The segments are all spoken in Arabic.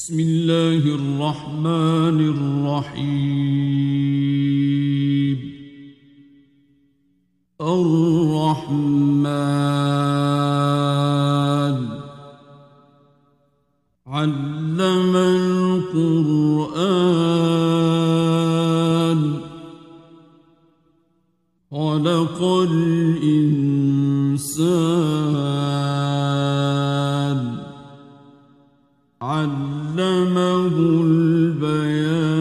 بسم الله الرحمن الرحيم. الرحمن علم القرآن خلق الإنسان علمه البيان.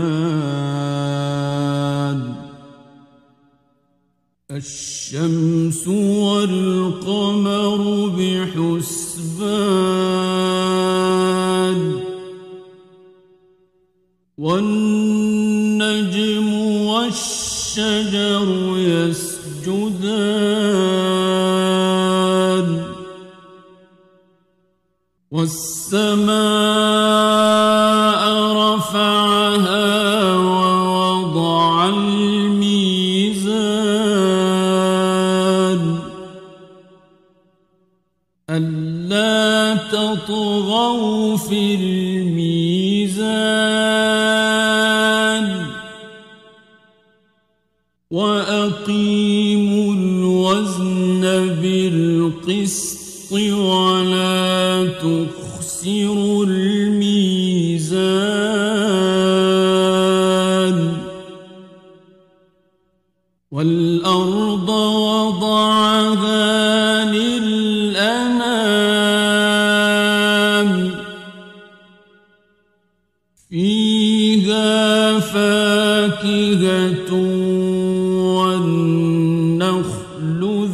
الشمس والقمر بحسبان والنجم والشجر يسجدان والسماء رفعها ووضع الميزان ألا تطغوا في الميزان وأقيموا الوزن بالقسط ولا تخسروا الميزان. والأرض وضعها للأنام فيها فاكهة والنخل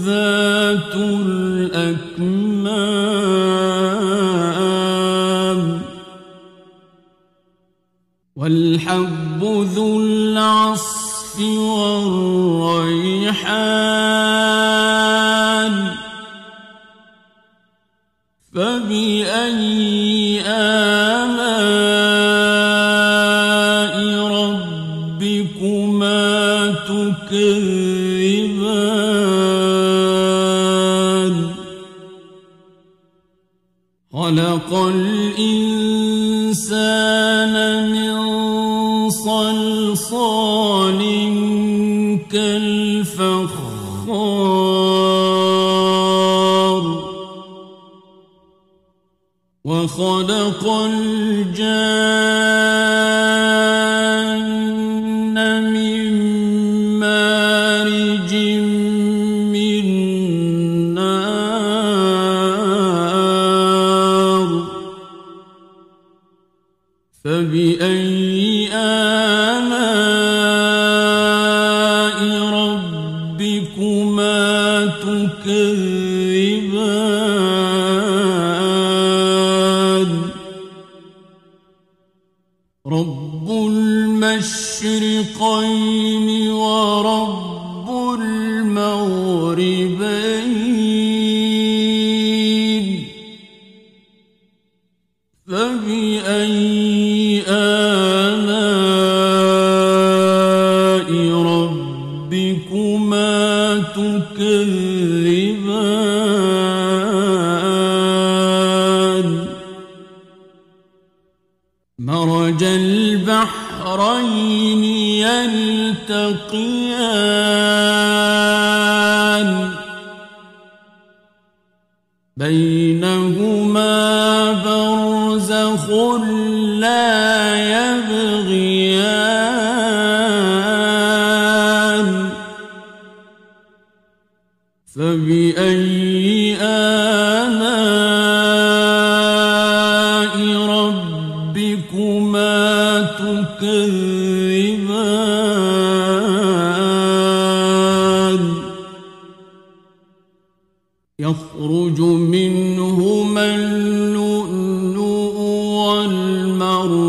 ذات الأكمام والحب ذو العصف والريحان فبأي آلاء ربكما تكذبان. خلق الإنسان من صلصال كالفخار وخلق الجان من مارج من نار فبأي آلاء ربكما تكذبان. رب المشرقين ورب المغربين فبأي آلاء ربكما تكذبان. مرج البحرين يلتقيان بينهما برزخ لا يبغيان فبأي آلاء ربكما تكذبان. يخرج منهما اللؤلؤ والمرجان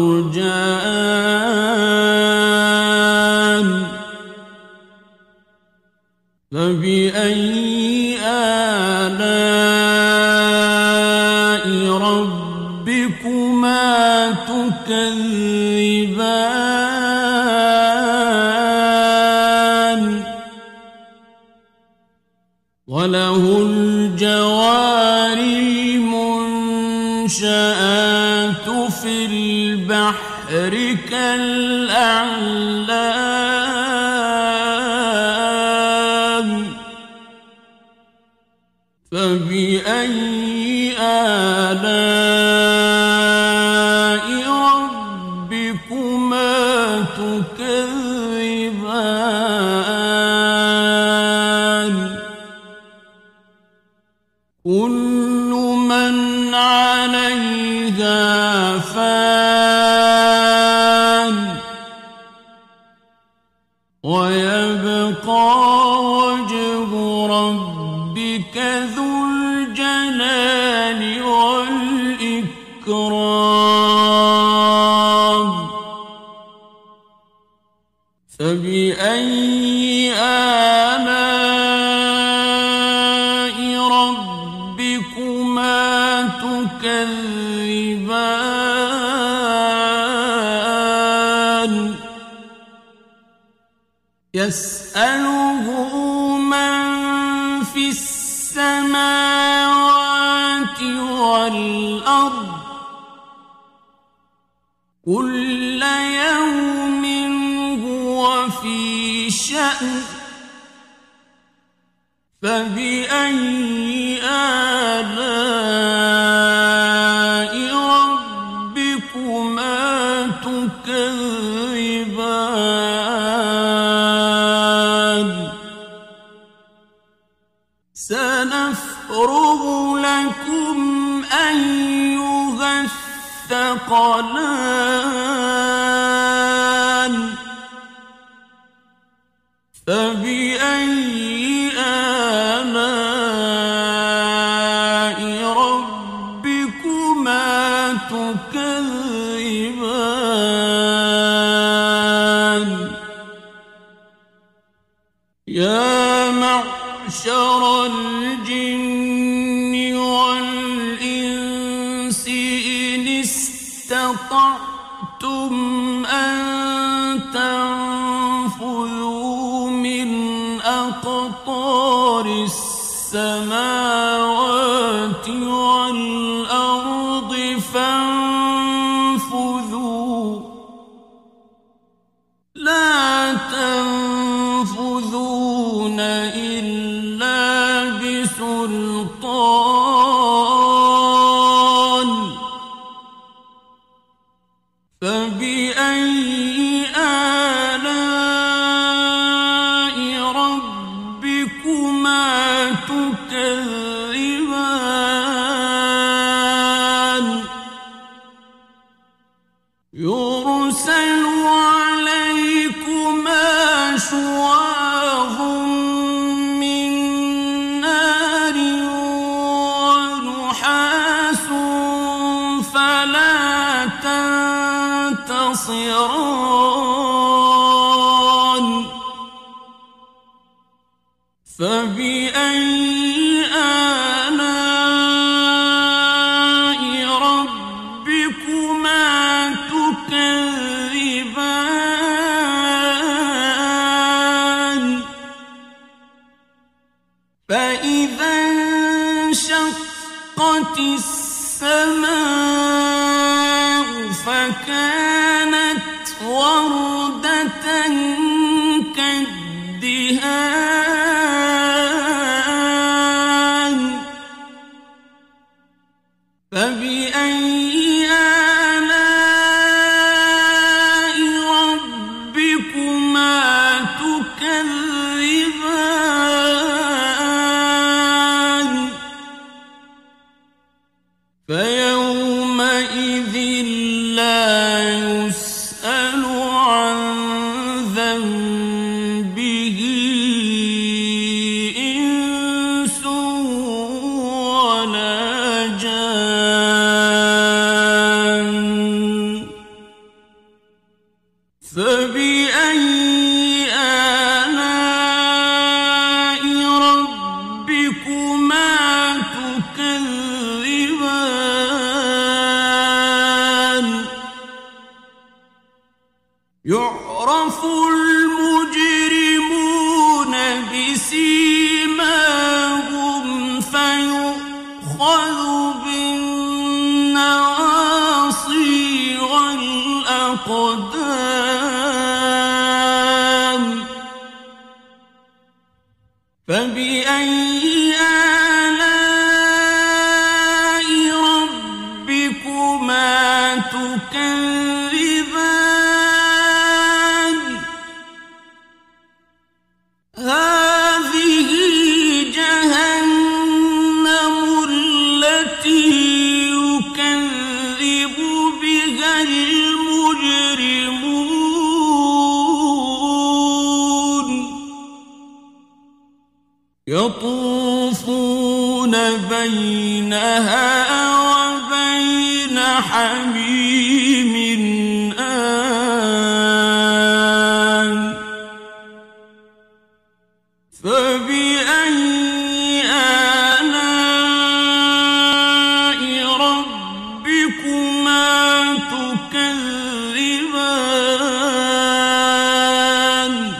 فبأي آلاء ربكما تكذبان. وله الجوار المنشآت في البحر كالأعلام فبأي آلاء ربكما تكذبان كل من عليها فان ويبقى وجه ربك ذو الجلال والإكرام فبأي آلاء ربكما تكذبان يسأله من في السماوات والأرض كل يوم هو في شأن فبأي آلاء ربكما تكذبان سنفرغ لكم أيها الثقلان فبأي آلاء ربكما تكذبان يا معشر الجن والإنس إن استطعتم أن تنفذوا من أقطار السماوات والأرض فانفذوا لا تنفذون إلا بسلطان فبأي آلاء ربكما تكذبان يرسل عليكما شواظ من نار ونحاس فلا تنتصران فبأي آلاء ربكما تكذبان فإذا انشقت السماء فكانت وردة كالدهان فبأي آلاء ربكما تكذبان فيومئذ لا يسأل عن ذنبه إنس ولا جان فبأي آلاء ربكما تكذبان يعرف المجرمون بسيماهم فيؤخذ بالنواصي الأقدام فبأي آلاء ربكما تكذبان هذه جهنم التي يكذب بها المجرمون يطوفون بينها وبين حميم آن فبأي آلاء ربكما تكذبان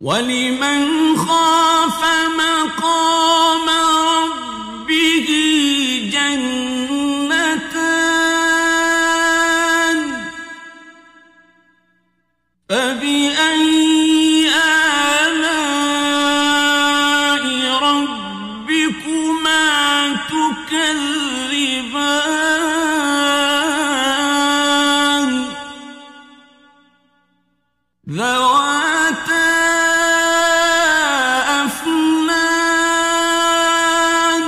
ولمن خاف مقام ربه جنتان فبأي آلاء ربكما تكذبان ذواتا أفنان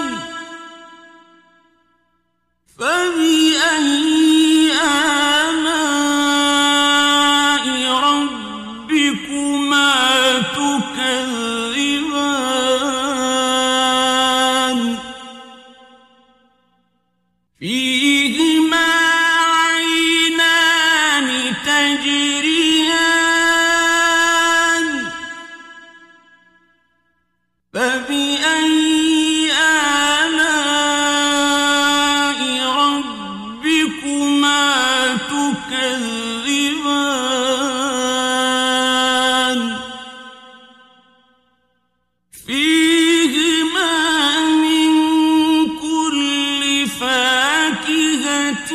فبأي آلاء ربكما تكذبان فيهما عينان تجريان فبأي آلاء ربكما تكذبان فيهما من كل فاكهة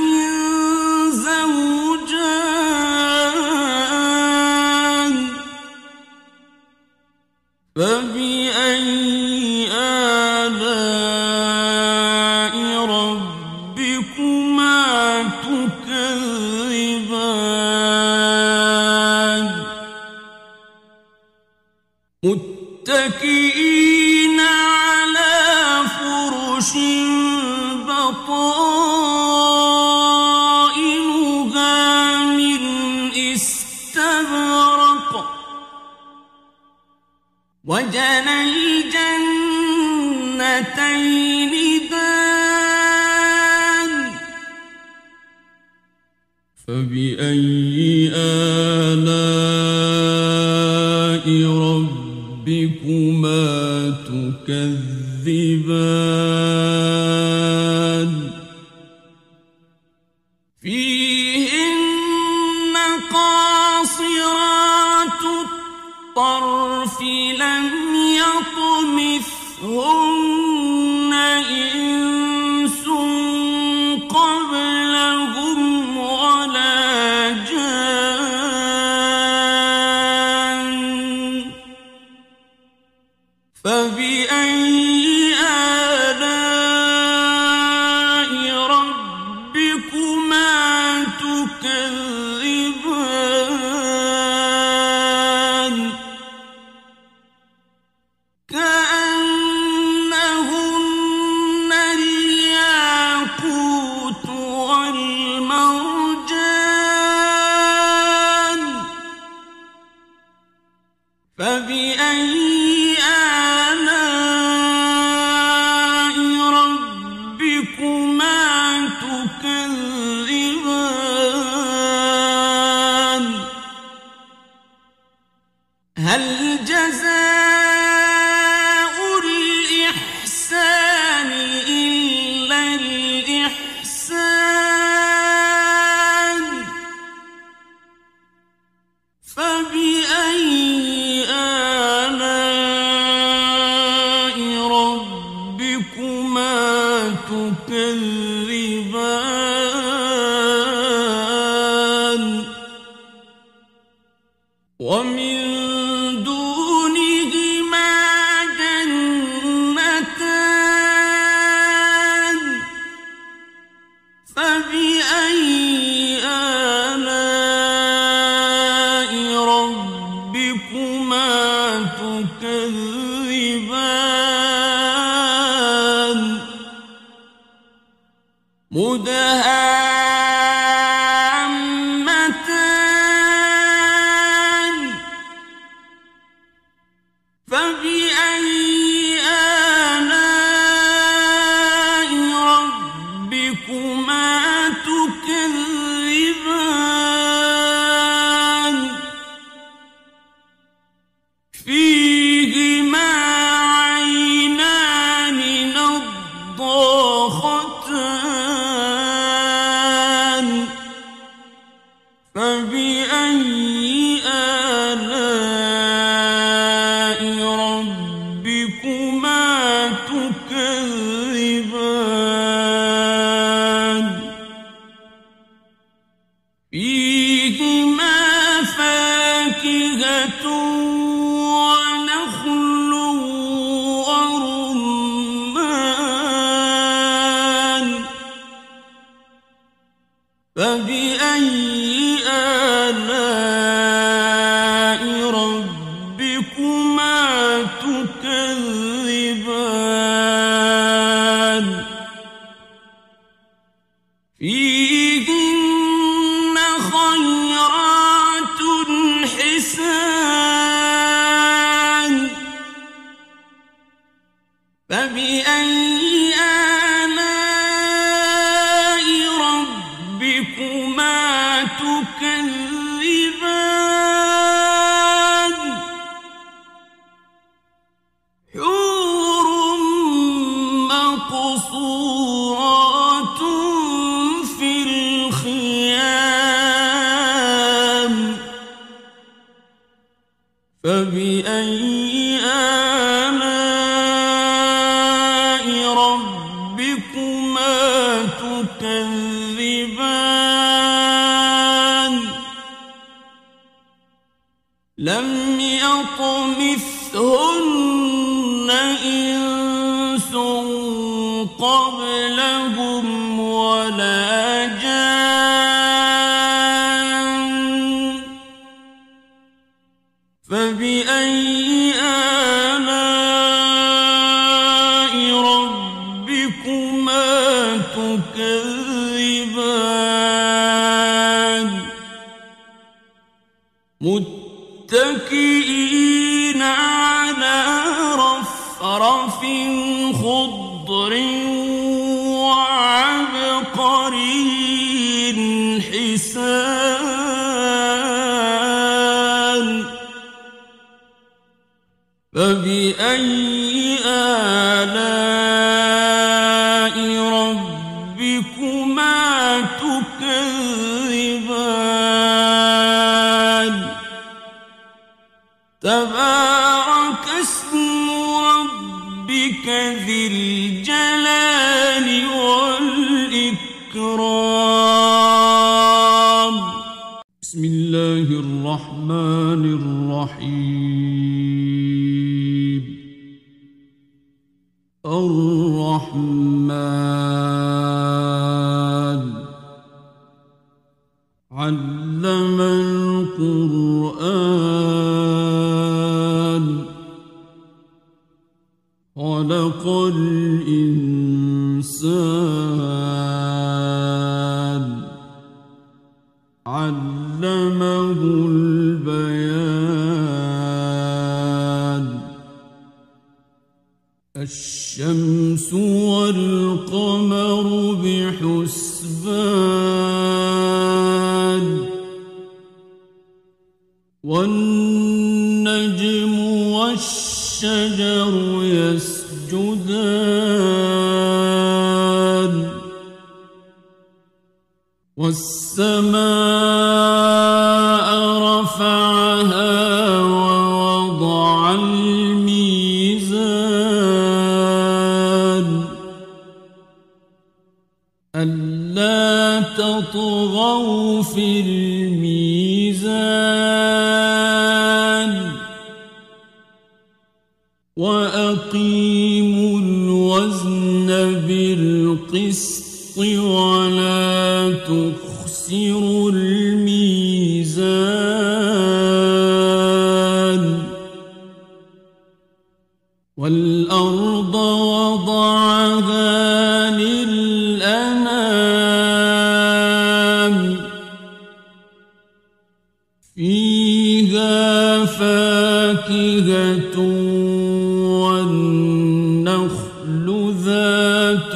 زوجان فبأي آلاء ربكما تكذبان متكئين على فرش بطائنها من استبرق وجنى الجنتين دان فبأي آلاء ربكما تكذبان فيهن قاصرات الطرف لم يطمثهن إنس قبلهم ولا جان فبأي آلاء ربكما تكذبان كأنهن الياقوت والمرجان فبأي آلاء ربكما تكذبان هل جزاء الإحسان إلا الإحسان فبأي آلاء ربكما تكذبان ومن دونهما جنتان فبأي آلاء ربكما تكذبان مدهامتان فبأي آلاء ربكما تكذبان فيهما عينان نضاختان فبأي آلاء ربكما تكذبان فيهما فاكهة ونخل ورمان فبأي آلاء ربكما تكذبان فيهن خيرات حسان فبأي آلاء ربكما تكذبان حور مقصورات في الخيام فبأي آلاء ربكما تكذبان لم يطمثهن إنس قبلهم ولا جان فبأي آلاء ربكما تكذبان متكئين على رفرف خضر وعبقري حسان فبأي آلاء ربكما تكذبان تبارك اسم ربك ذي الجلال والإكرام بسم الله الرحمن الرحيم الرحمن علم القرآن خلق الإنسان علمه البيان الشمس والقمر بحسبان والنجم والشجر يسجدان والسماء رفعها ووضع الميزان ألا تطغوا في الميزان وأقيموا الوزن بالقسط ولا تخسروا الميزان والأرض وضعها للأنام فيها فاكهة والنخل ذات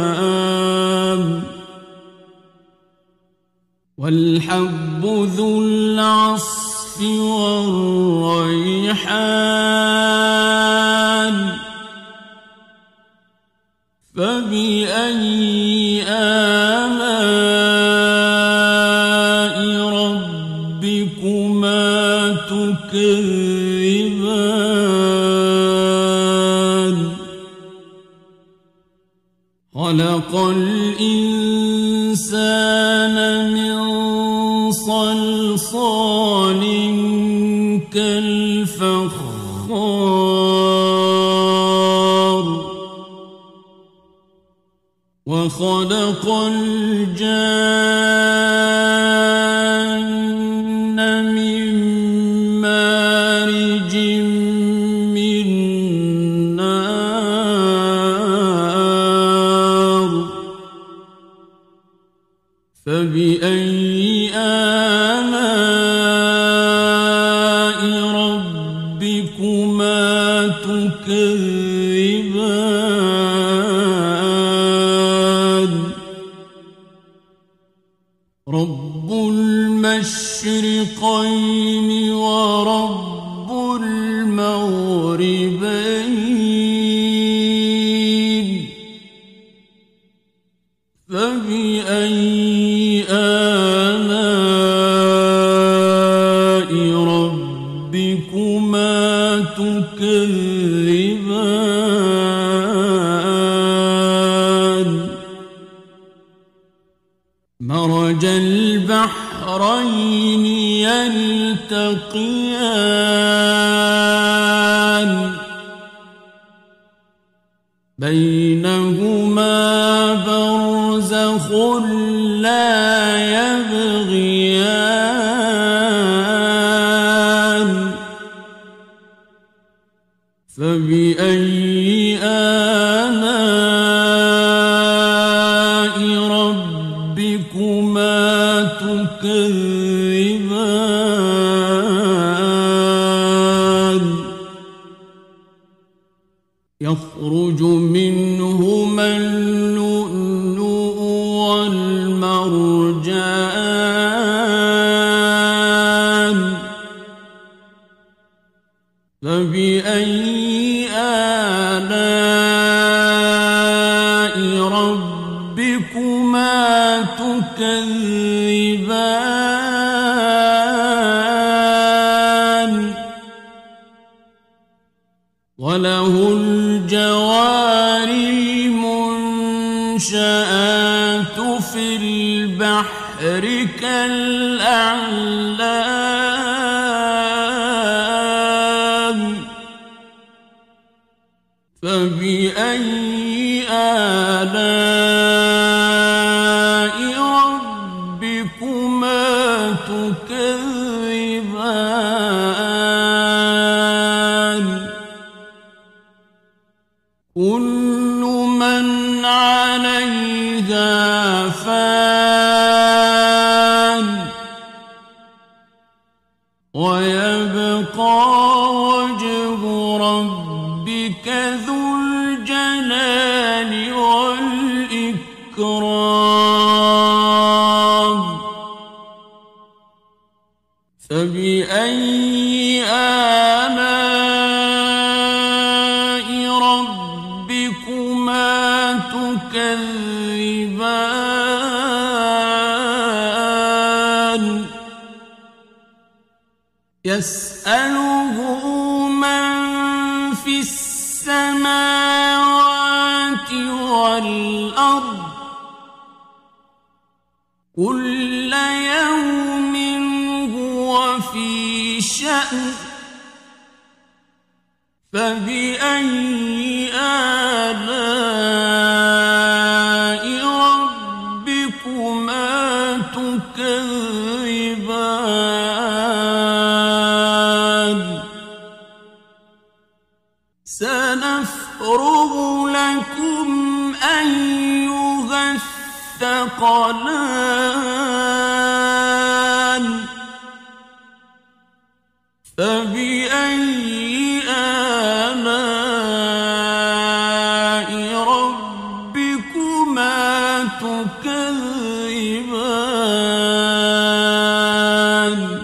الأكمام والحب ذو العصف والريحان فبأي آلاء ربكما تكذبان خلق الإنسان من صلصال كالفخار وخلق الجان من مارج من نار فبأي آلاء ربكما تكذبان رب المشرقين ورب المغربين فبأي آلاء ربكما تكذبان مرج البحرين يلتقيان بينهما برزخ لا يبغيان فبأي آلاء ربكما تكذبان يخرج منهما اللؤلؤ والمرجان فبأي آلاء ربكما تكذبان وله الجوار المنشآت في البحر كالأعلام فبأي آلاء ربكما تكذبان كل من عليها فان ويبقى وجه ربك ذو الجلال والإكرام فبأي آلاء ربكما تكذبان يسأله من في السماوات والأرض كل يوم هو في شأن فبأي آلاء ربكما تكذبان سنفرغ لكم أيها الثقلان فبأي آلاء ربكما تكذبان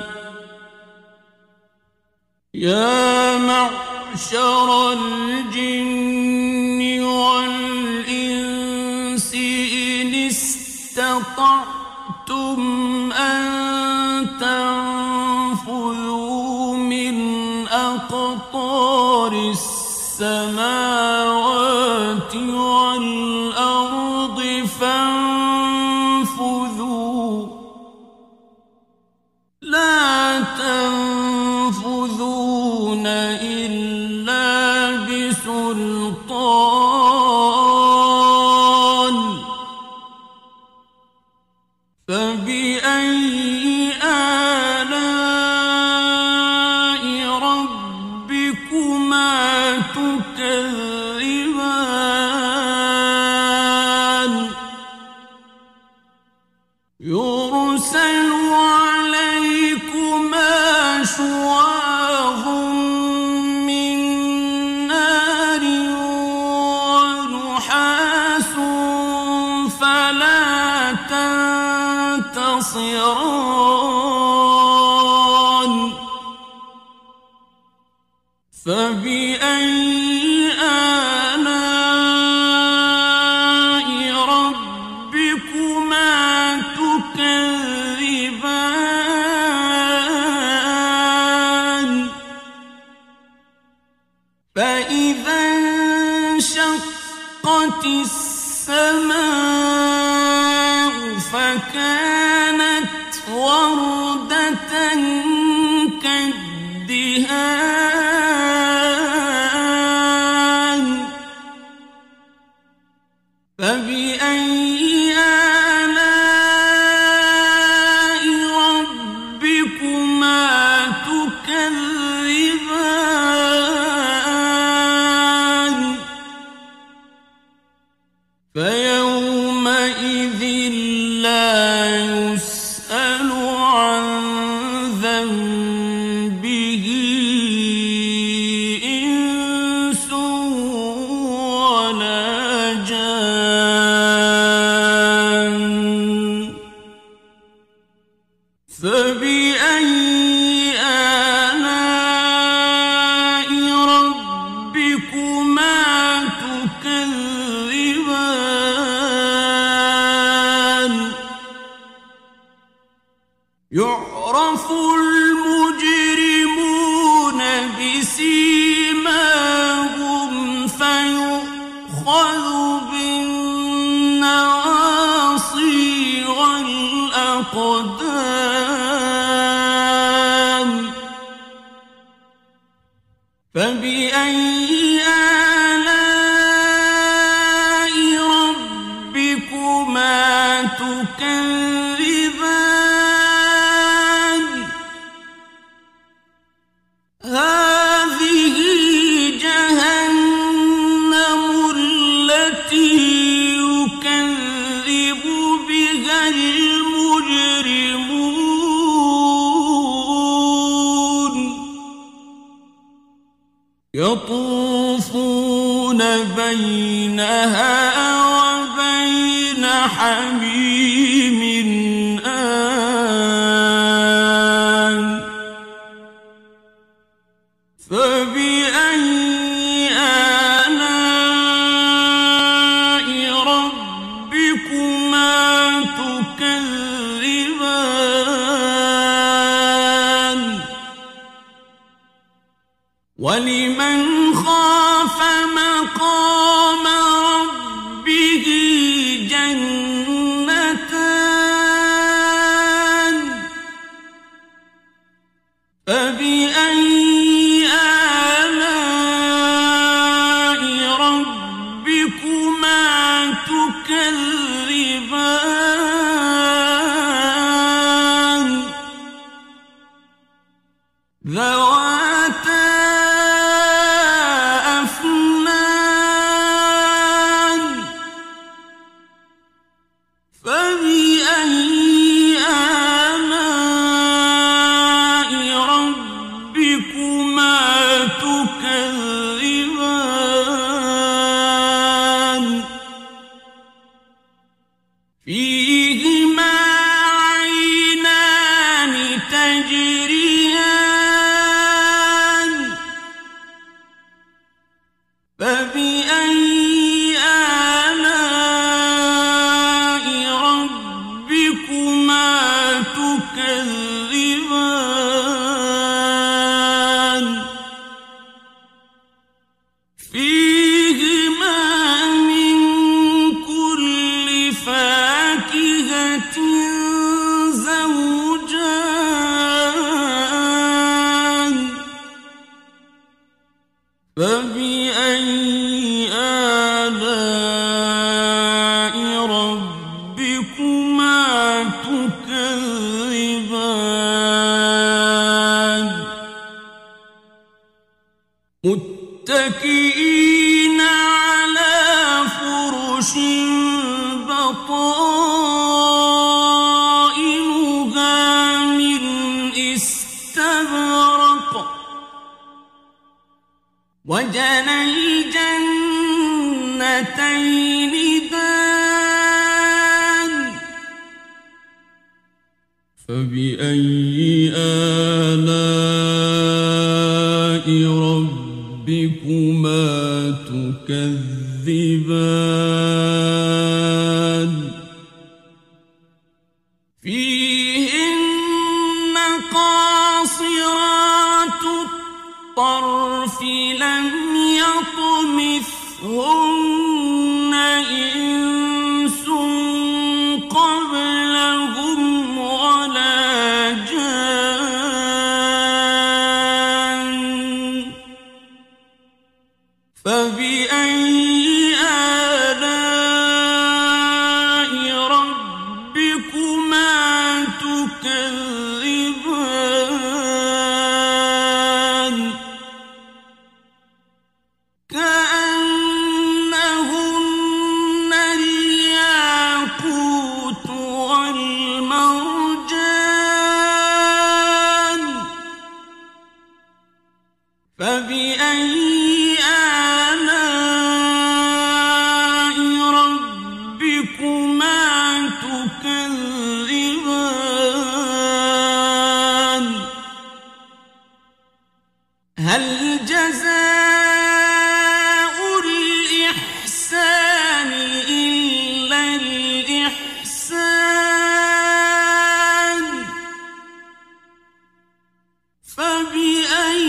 يا معشر الجن والإنس إن استطعتم أن تنفذوا من أقطار السماوات والأرض فانفذوا لا تنفذون إلا بسلطان فبأي آلاء ربكما تكذبان يرسل عليكما شواظ من نار ونحاس فلا تنتصران فبأي آلاء ربكما تكذبان فإذا انشقت السماء فكانت وردة كالدهان فبأي آلاء ربكما تكذبان فيومئذ لا يسأل عن ذنبه إنس ولا جان فبأي آلاء ربكما تكذبان يعرف المجرمون بسيماهم فيؤخذ بالنواصي والأقدام فبأي آلاء ربكما تكذبان هذه جهنم التي يكذب بها المجرمون يطوفون بينها وبين حميم آن فبأي آلاء ربكما تكذبان ولمن خاف مقام ربه جنتان فبأي آلاء تكذبان ذواتا أفنان فبأي آلاء ربكما تكذبان فيهما عينان تجريان فبأي آلاء ربكما تكذبان فيهما من كل فاكهة زوجان فبأي آلاء ربكما تكذبان متكئين على فرش بطائنها من استبرق وجنى الجنتين دان فبأي آلاء ربكما تكذبان فيهن قاصرات الطرف لم يطمثهن إنس قبلهم ولا جان فبأي آلاء ربكما تكذبان كأنهن الياقوت والمرجان فبأي آلاء ربكما تكذبان هل جزاء الإحسان إلا الإحسان فبأي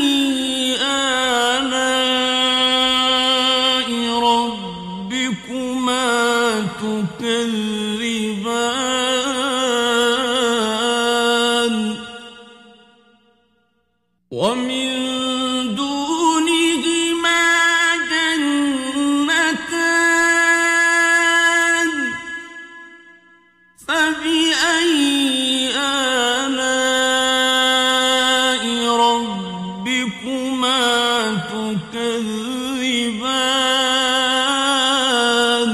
آلاء ربكما تكذبان ومن دونهما جنتان فبأي آلاء ربكما تكذبان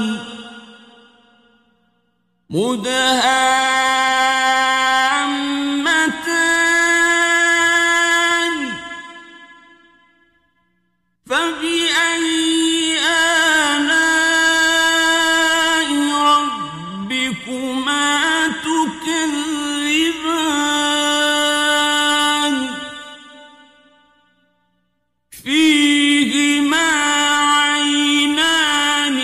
مدهامتان فبأي آلاء ربكما تكذبان فيهما عينان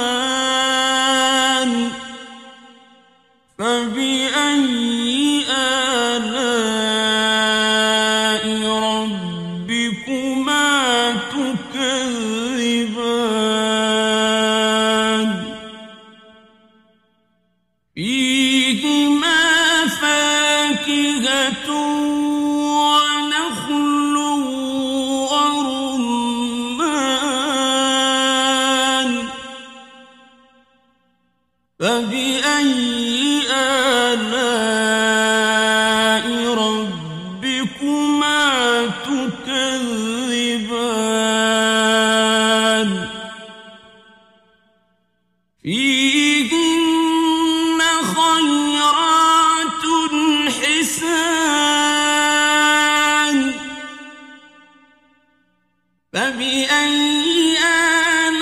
نضاختان فبأي آلاء ربكما تكذبان فيهما فاكهة ونخل ورمان فبأي آلاء ربكما تكذبان فيهن خيرات حسان فبأي آلاء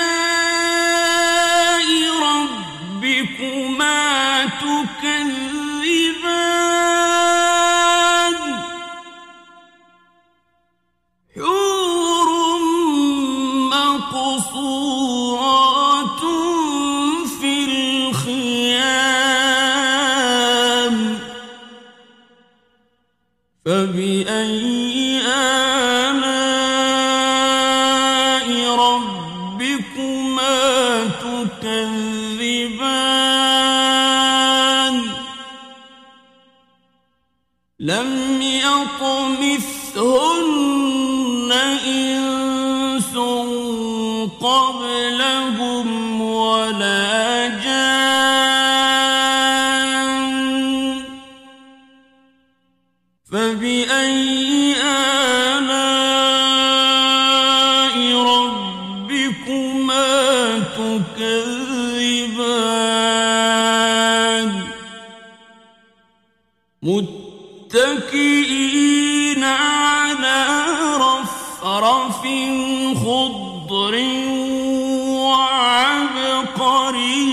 ربكما تكذبان حور مقصورات في الخيام فبأي آلاء ربكما تكذبان لم يطمثهن إنس قبلهم ولا جان فبأي آلاء ربكما تكذبان متكئين على رفرف خضر وعبقري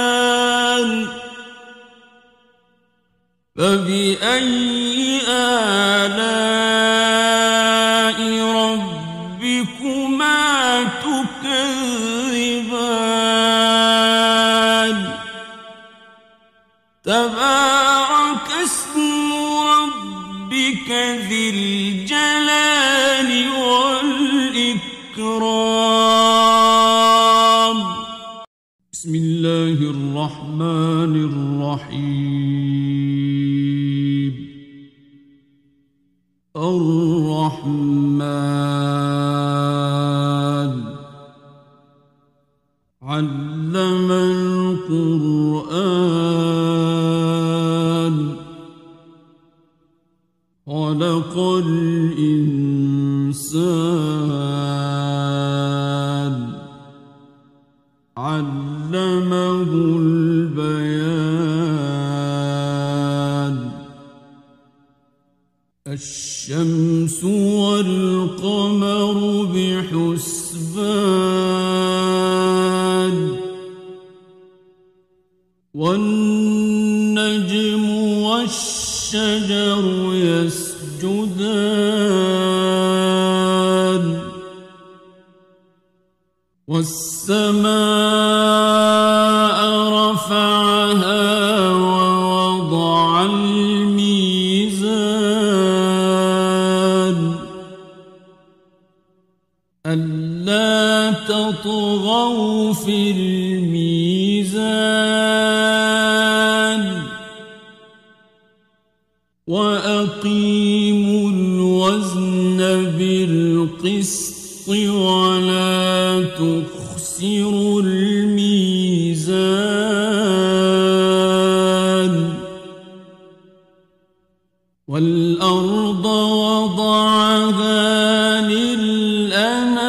حسان فبأي آلاء ربكما تكذبان تبارك اسم ربك ذي الجلال والإكرام بسم الله الرحمن الرحيم الرحمن علم القرآن خلق الإنسان علمه البيان الشمس والقمر بحسبان والنجم والشجر يسجدان والسماء رفعها ووضع الميزان ألا تطغوا في الميزان وأقيموا الوزن بالقسط ولا تخسروا الميزان والأرض وضعها للأنام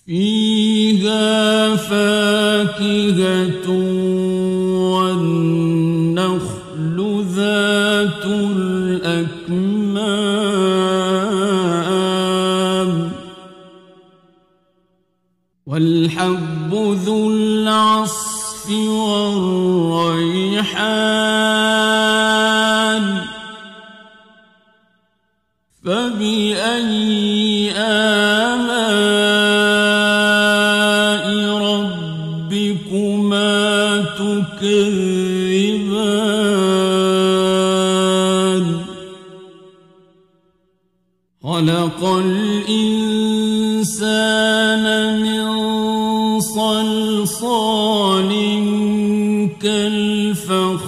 فيها فاكهة والنخل ذات الأكمام والحب ذو العصف والريحان فبأي آلاء ربكما تكذبان خلق الإنسان من صلصال كالفخار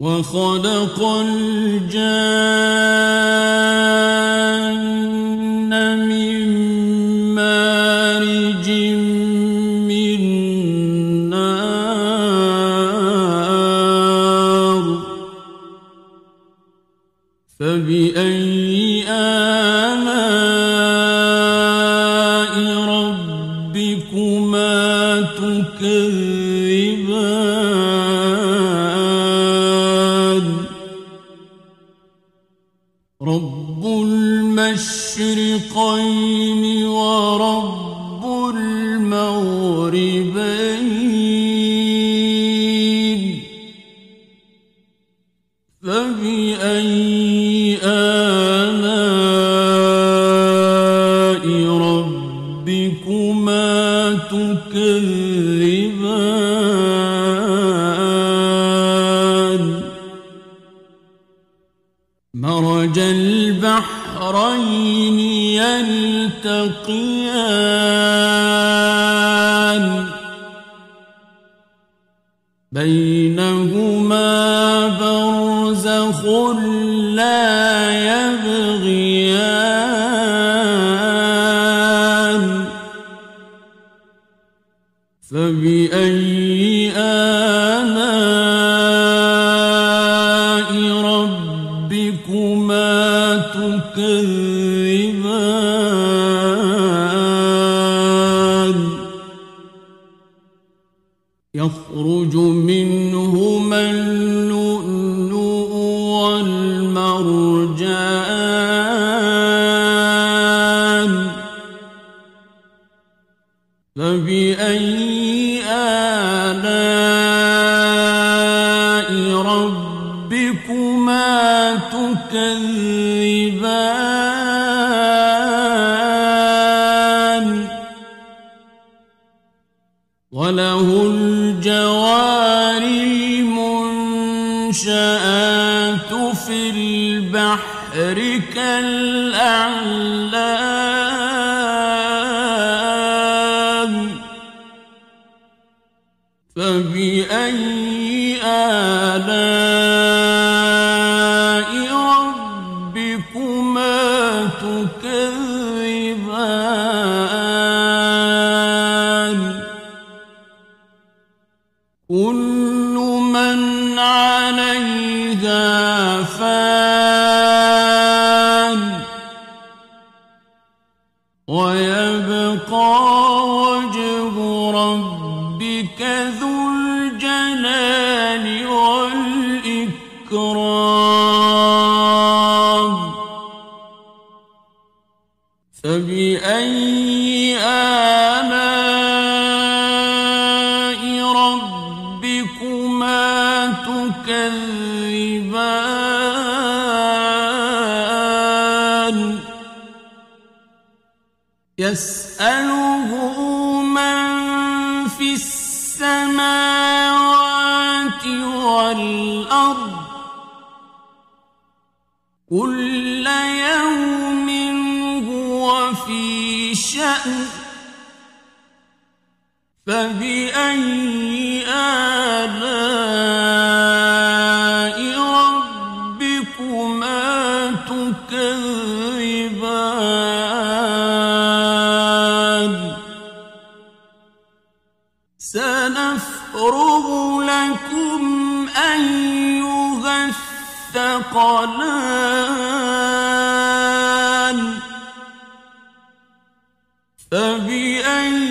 وخلق الجن من مارج من نار فبأي آلاء ربكما تكذبان رب المشرقين ورب المغربين فبأي آلاء ربكما تكذبان مرج البحرين يلتقيان بينهما برزخ لا يبغيان فبأي آلاء ربكما تكذبان يخرج منهما اللؤلؤ والمرجان فبأي آلاء ربكما تكذبان وله الجوار المنشآت في البحر كالأعلام فبأي آلاء ربكما تكذبان كل من عليها فان ويبقى وجه ربك ذو الجلال والإكرام فبأي آلاء ربكما تكذبان يسأله من في السماوات والأرض كل يوم هو في شأن فبأي آلاء ربكما تكذبان سنفرغ لكم أيها الثقلان فبأي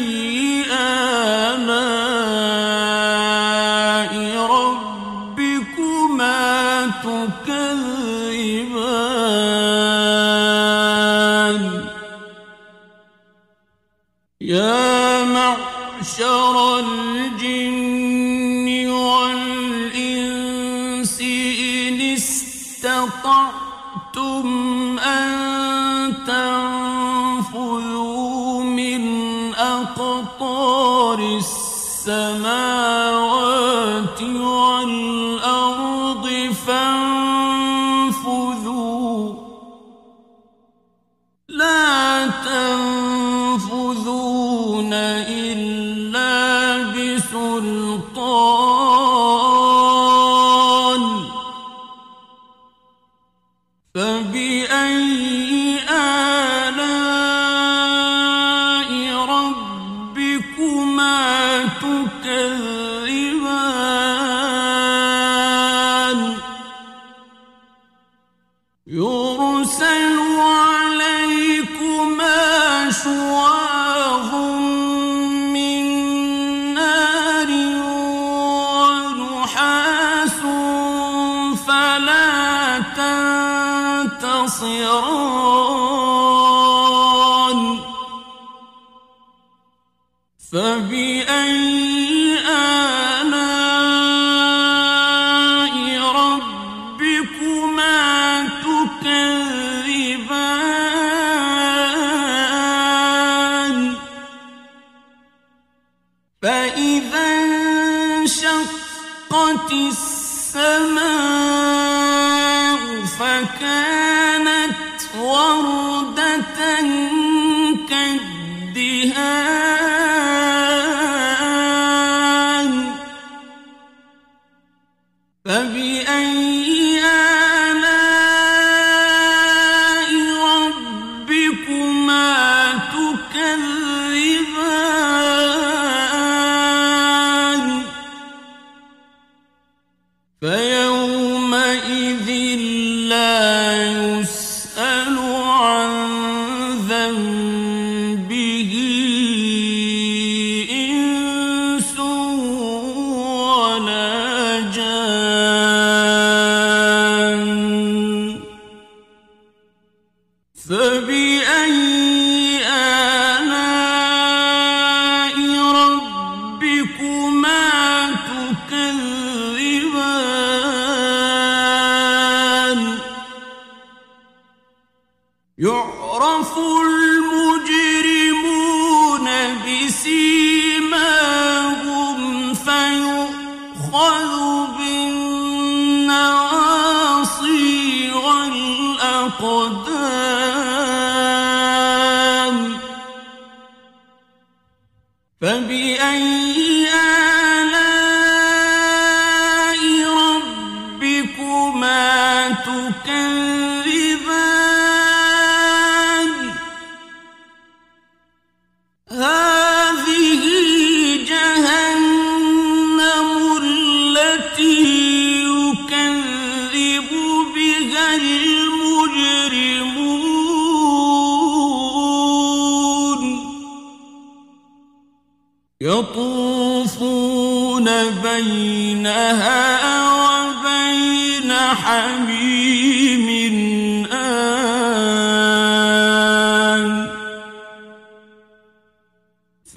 آلاء ربكما تكذبان يا معشر الجن والإنس إن استطعتم أن تنفذوا من أقطار السماوات والأرض فانفذوا لا تنفذون إلا بسلطان نحاس فلا تنتصران فبأي آلاء ربكما تكذبان فإذا انشقت السماء فكانت وردة كالدهان فبأي آلاء ربكما تكذبان فيومئذ لا يسأل عن ذنبه إنس ولا جان فبأي آلاء ربكما تكذبان يعرف المجرمون بسيماهم فيؤخذ بالنواصي والأقدام فبأي آلاء ربكما تكذبان هذه جهنم التي يكذب بها المجرمون يطوفون بينها وبين حميم آن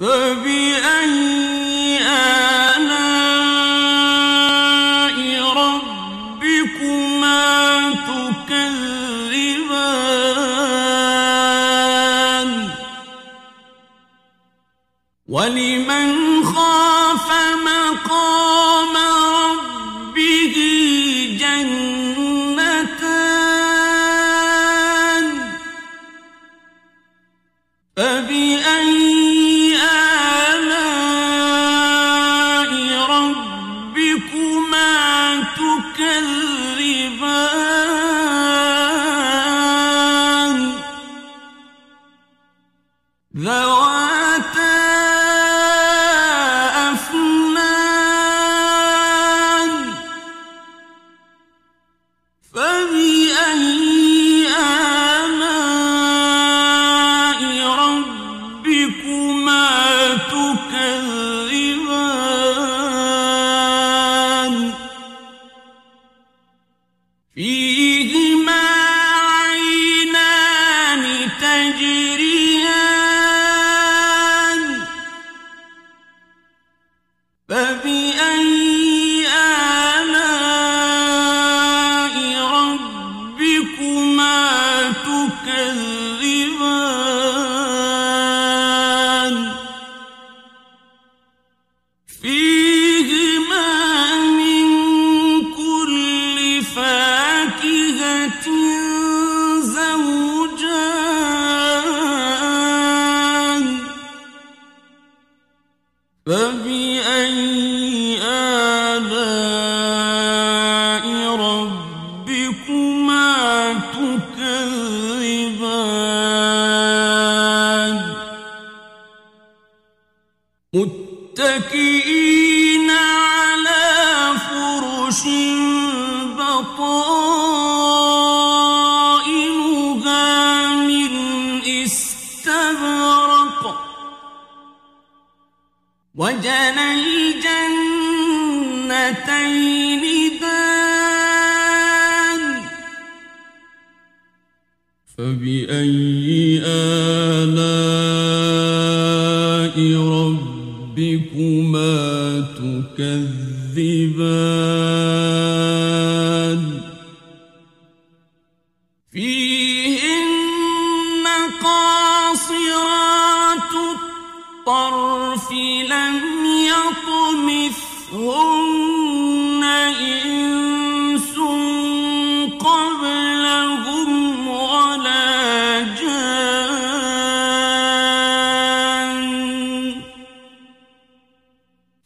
فبأي آلاء ربكما تكذبان ولمن خاف مقام ربه جنتان فبأي آلاء ربكما تكذبان ذواتا أفنان فبأي آلاء ربكما تكذبان فيهما عينان تجريان فبأي آلاء ربكما تكذبان فيهما من كل فاكهة زوجان فبأي آلاء ربكما تكذبان متكئين على فرش بطائنها من استبرق وجنى الجنتين هاتين دان فبأي آلاء ربكما تكذبان فيهن قاصرات الطرف لم يطمثهن إنس قبلهم ولا جان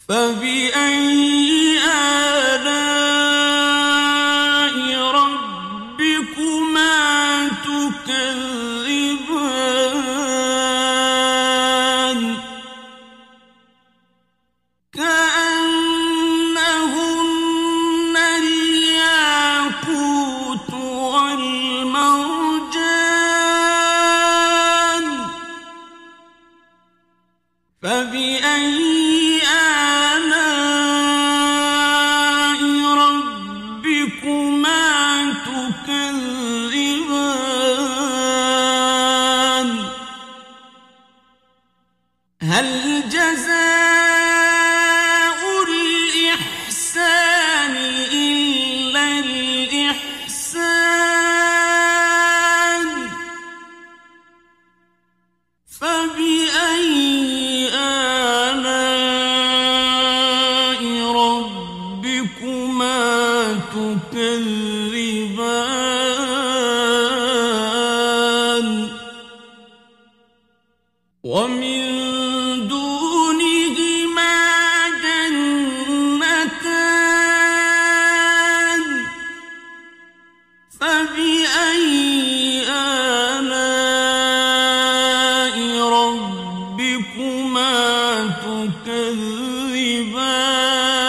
فبأي آلاء ربكما تكذبان كأنهن الياقوت والمرجان فبأي آلاء ربكما تكذبان هل جزاء الإحسان إلا الإحسان فبأي آلاء ربكما تكذبان ومن دونهما جنتان فبأي آلاء ربكما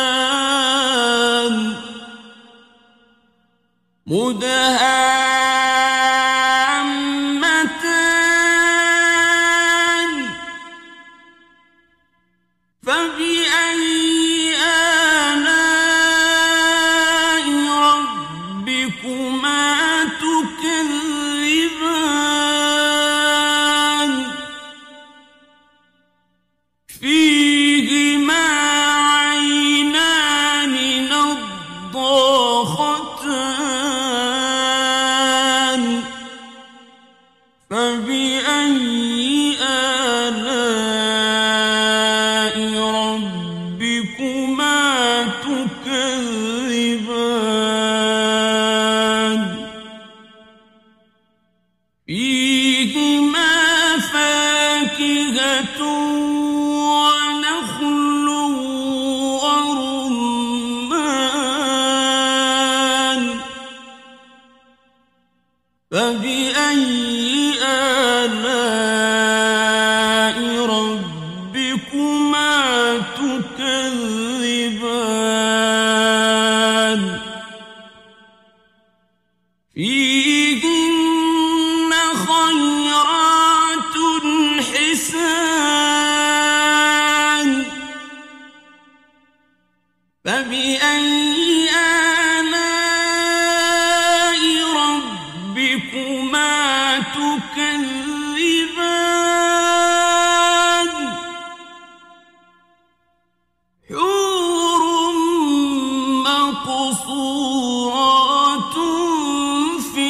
تكذبان مدهامتان فبأي آلاء ربكما تكذبان فيهما عينان نضاختان فبأي آلاء ربكما تكذبان فيهما فاكهة ونخل ورمان فبأي آلاء ربكما تكذبان فيهن خيرات حسان فبأي آلاء ربكما تكذبان حور مقصورات في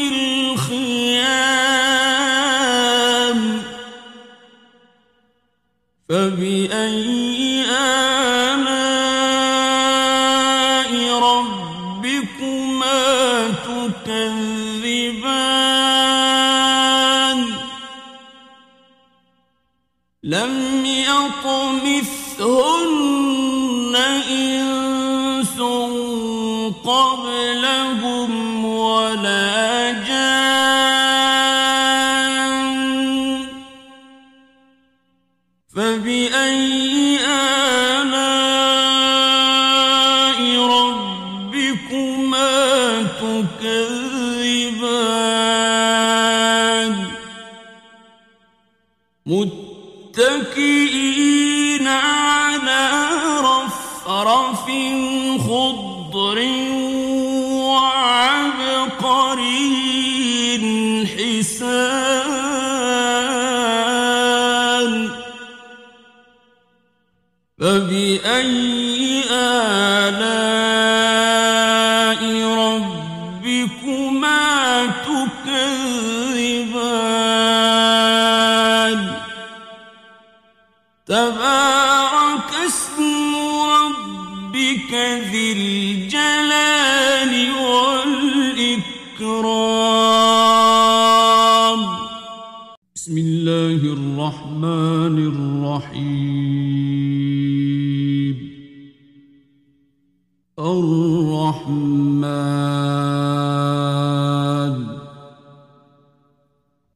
الخيام فبأي آلاء ربكما تكذبان لم يطمثهن إنس قبلهم ولا جان فبأي آلاء ربكما تكذبان متكئين على رفرف زخرف خضر وعبقري حسان فبأي آلاء ربكما تكذبان تبارك اسم ربك ذي الجلال والإكرام بسم الله الرحمن الرحيم الرحمن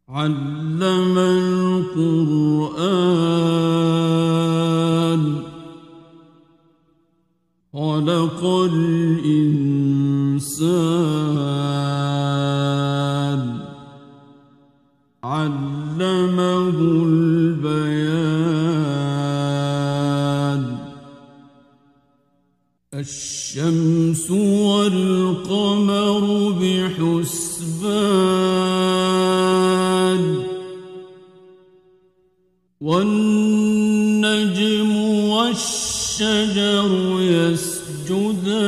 علم القرآن خلق الإنسان علمه البيان الشمس والقمر بحسبان والنجم والشجر يسجدان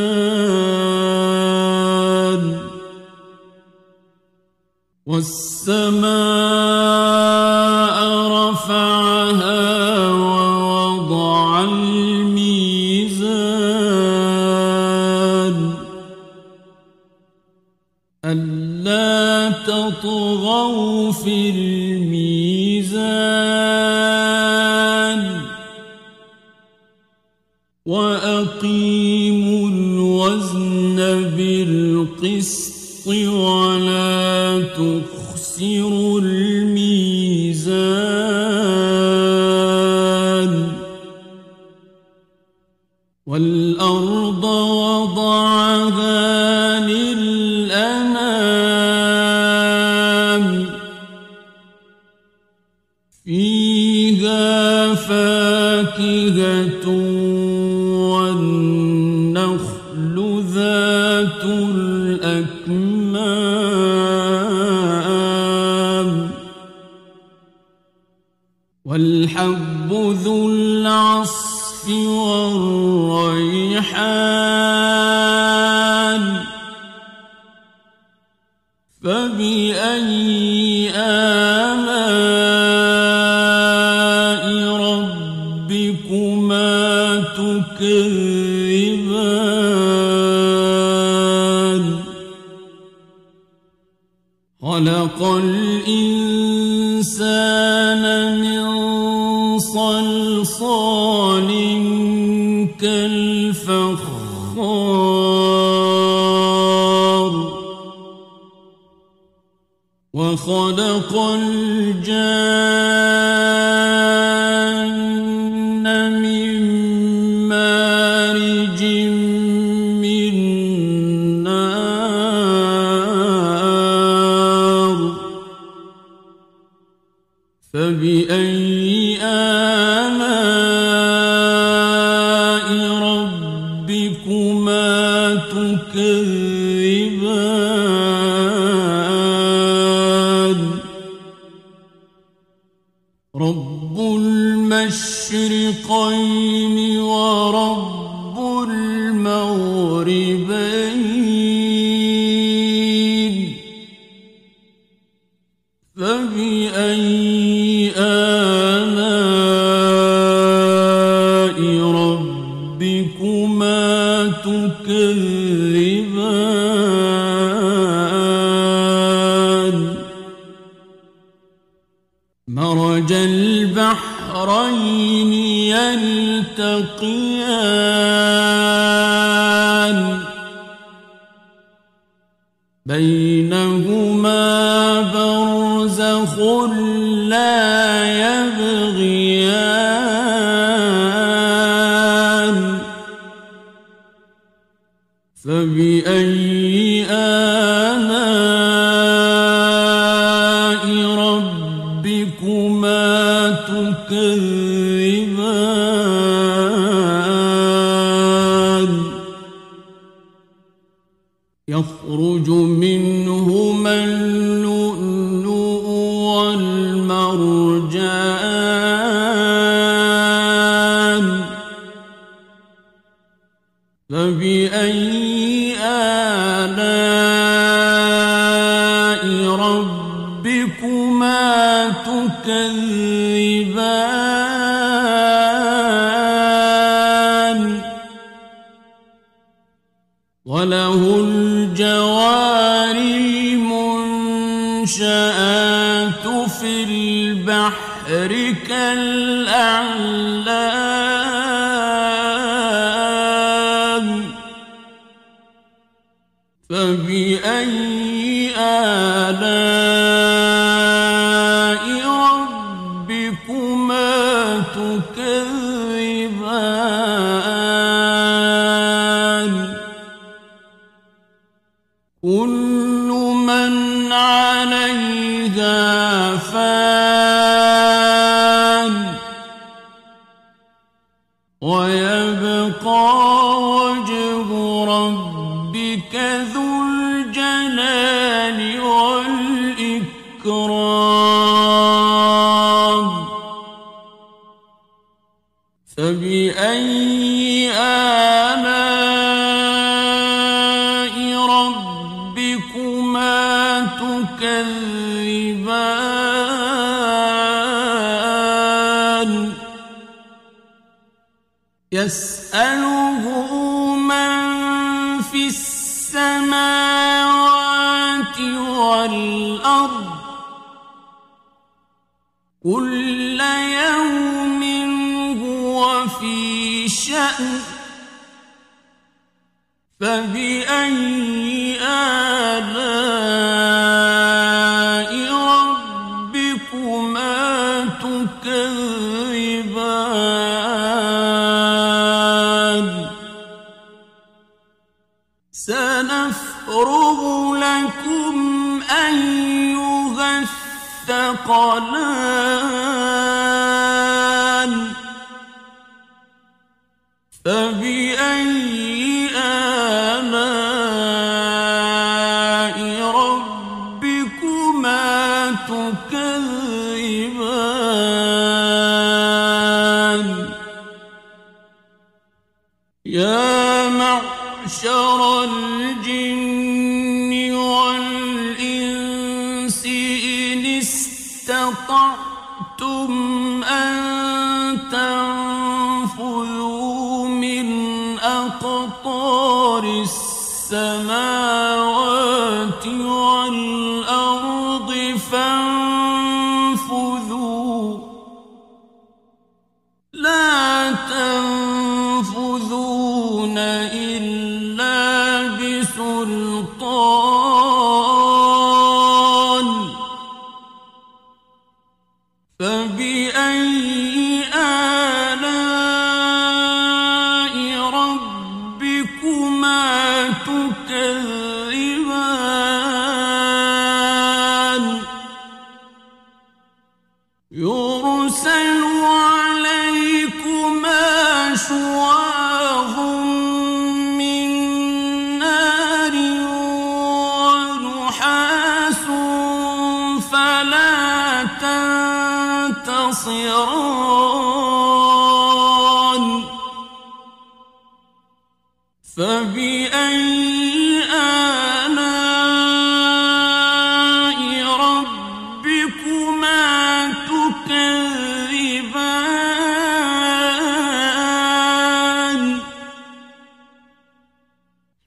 والسماء رفعها ووضع الميزان ألا تطغوا في الميزان وأقيموا الوزن بالقسط ولا تخسروا الميزان والأرض وضعها للأنام فيها فاكهة والنخل ذات الأكمام والحب ذو العصف والريحان فبأي آلاء ربكما تكذبان خلق الإنسان من صلصال كالفخار وخلق الجان من مارج من نار فبأي آلاء ربكما تكذبان رب المشرقين ورب المغربين فبأي آلاء ربكما تكذبان مرج البحرين يلتقيان بينهما برزخ لا يبغيان فبأي آلاء ربكما تكذبان يخرج منهما اللؤلؤ والمرجان فبأي آلاء ربكما تكذبان وله الجوار المنشآت في البحر كالأعلام فبأي آلاء ربكما تكذبان كل من عليها فان ويبقى وجه ربك ذو الجلال والإكرام فبأي آلاء ربكما تكذبان يسأله من في السماوات والأرض كل يوم هو في شأن فبأي آلاء ربكما تكذبان سنفرغ لكم أيها الثقلان فبأي آلاء ربكما تكذبان يا معشر الجن والإنس إن استطعتم أن تنفذوا من أقطار السماوات والأرض فانفذوا لا تنفذون إلا بسلطان فبأي آلاء ربكما تكذبان يرسل عليكما شواظ من نار ونحاس فلا تنتصران فبأي آلاء ربكما تكذبان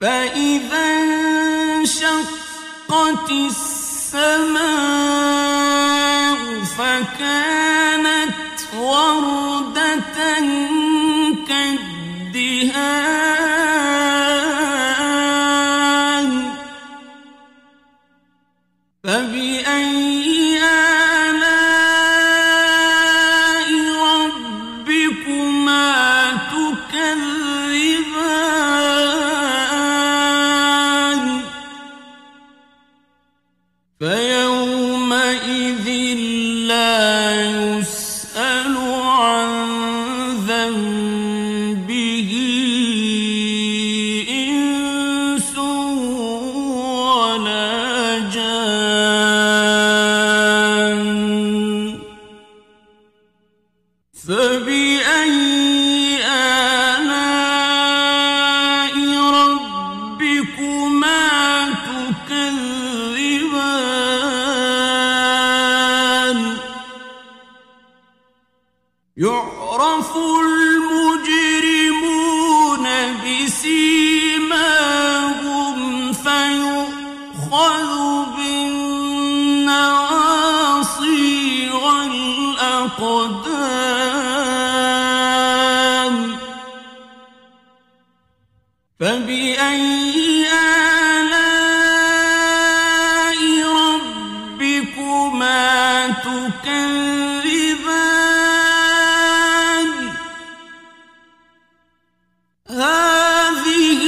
فإذا انشقت السماء فكانت وردة كالدهان فبأي آلاء ربكما تكذبان فيومئذ لا يسأل عن ذنبه آلاء ربكما تكذبان هذه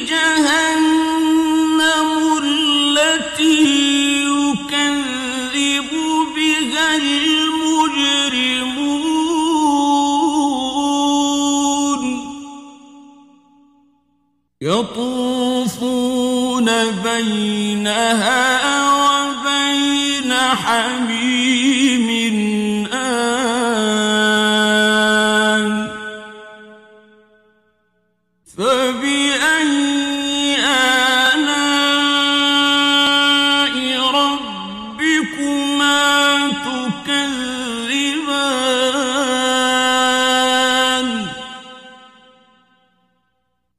جهنم التي يكذب بها المجرمون يطوفون بينها وبين حميم آن فبأي آلاء ربكما تكذبان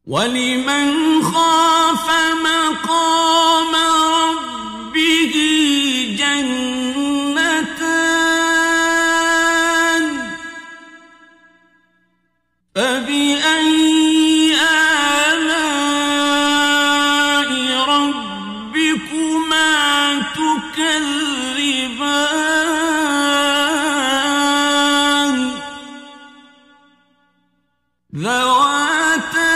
ولمن خاف مقام ربه جنتان فبأي آلاء ربكما تكذبان ذواتا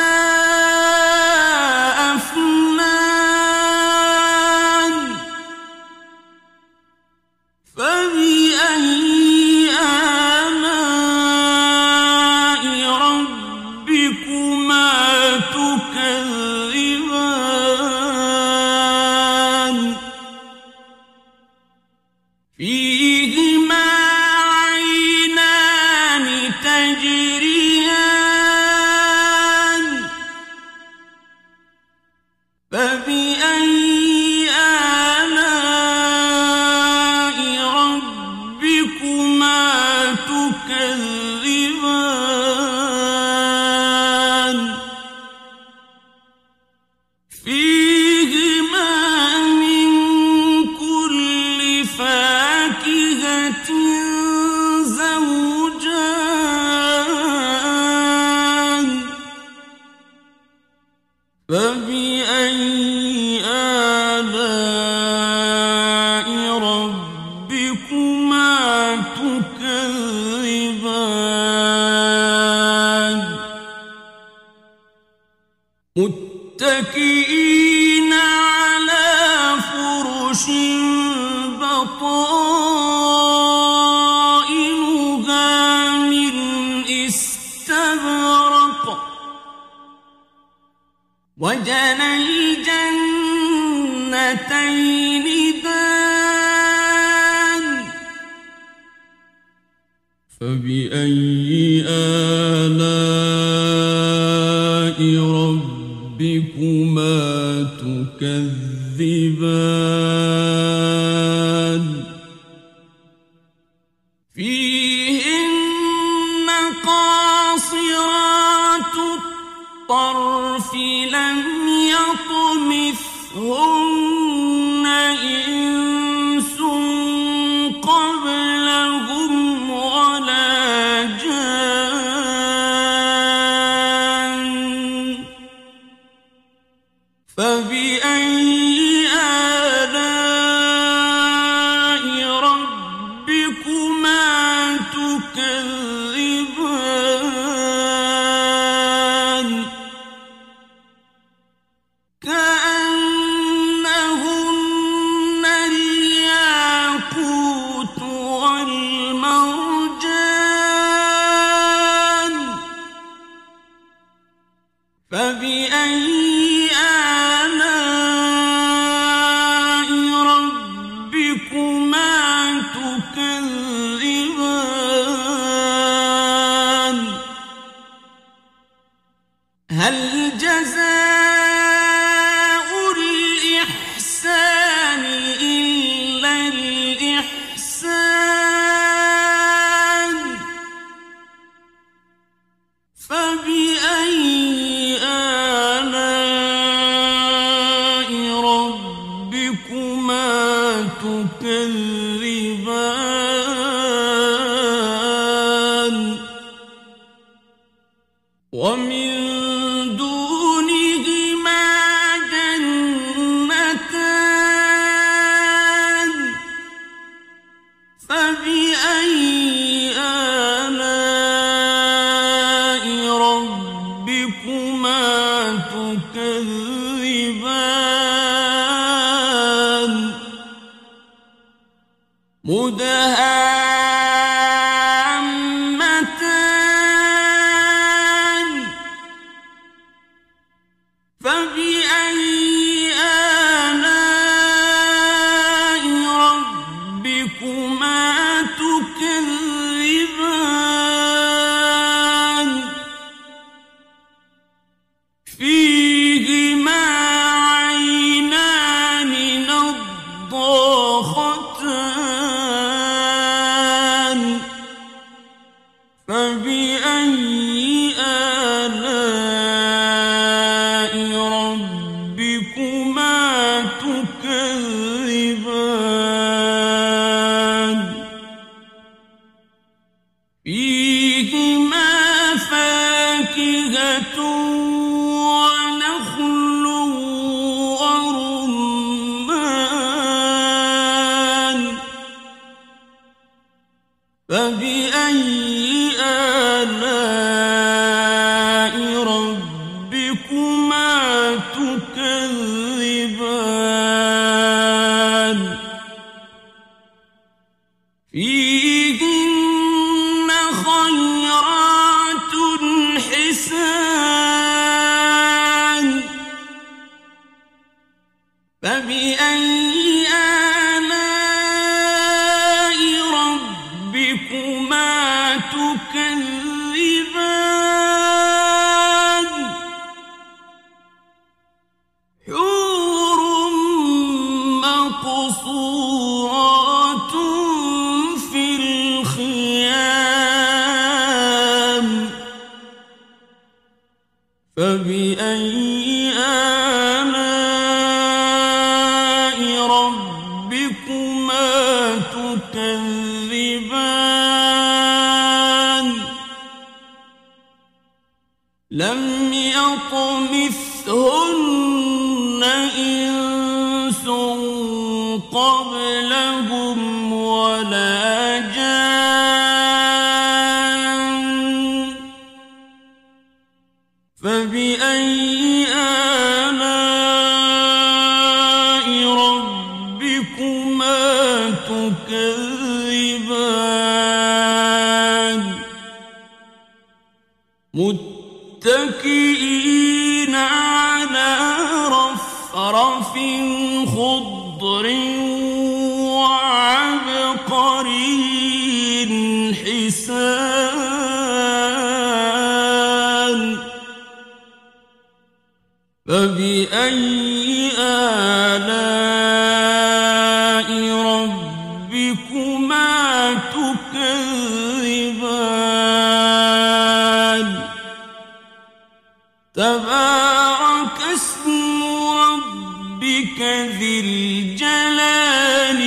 أفنان فبأي آلاء ربكما تكذبان فيهما عينان تجريان فبأي آلاء ربكما تكذبان فيهما من كل فاكهة زوجان فبأي آلاء ربكما تكذبان متكئين على فرش بطائنها من استبرق وجنى الجنتين دان فبأي آلاء ربكما تكذبان فيهن قاصرات الطرف لم يطمثهن إنس قبلهم ولا جان فبأي آلاء ربكما تكذبان كأنهن الياقوت والمرجان فبأي آلاء ربكما تكذبان هل جزاء الإحسان إلا الإحسان فبأي آلاء ربكما تكذبان ومن دونهما تكذبان مدهامتان فبأي آلاء ربكما تكذبان فيهما عينان نضاختان فبأي آلاء ربكما تكذبان فيهما فاكهة ونخل ورمان فبأي آلاء ربكما تكذبان فيهن خيرات حسان فبأي آلاء ربكما تكذبان حور مقصورات في الخيام فبأي آلاء ربكما تكذبان لم يطمثهن إنس قبلهم ولا جان فبأي آلاء ربكما تكذبان متكئين على رفرف خضر وعبقري حسان فبأي آلاء ربكما تكذبان تبارك اسم ربك ذي الجلال